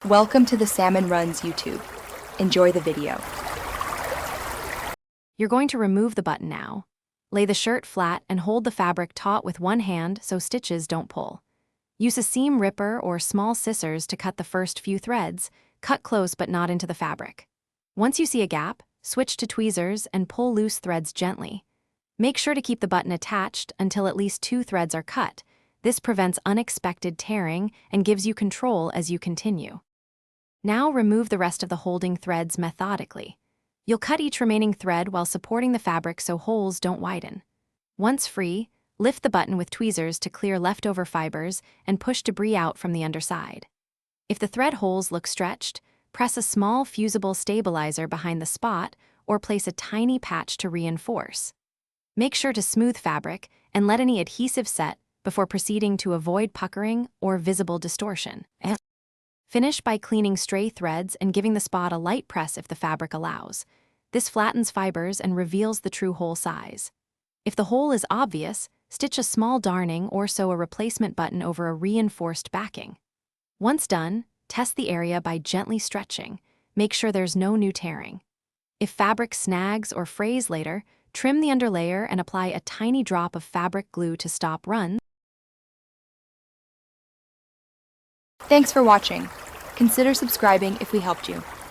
Welcome to the Salmon Runs YouTube. Enjoy the video. You're going to remove the button now. Lay the shirt flat and hold the fabric taut with one hand so stitches don't pull. Use a seam ripper or small scissors to cut the first few threads. Cut close but not into the fabric. Once you see a gap, switch to tweezers and pull loose threads gently. Make sure to keep the button attached until at least 2 threads are cut. This prevents unexpected tearing and gives you control as you continue. Now remove the rest of the holding threads methodically. You'll cut each remaining thread while supporting the fabric so holes don't widen. Once free, lift the button with tweezers to clear leftover fibers and push debris out from the underside. If the thread holes look stretched, press a small fusible stabilizer behind the spot or place a tiny patch to reinforce. Make sure to smooth fabric and let any adhesive set before proceeding to avoid puckering or visible distortion. Finish by cleaning stray threads and giving the spot a light press if the fabric allows. This flattens fibers and reveals the true hole size. If the hole is obvious, stitch a small darning or sew a replacement button over a reinforced backing. Once done, test the area by gently stretching. Make sure there's no new tearing. If fabric snags or frays later, trim the underlayer and apply a tiny drop of fabric glue to stop runs. Thanks for watching. Consider subscribing if we helped you.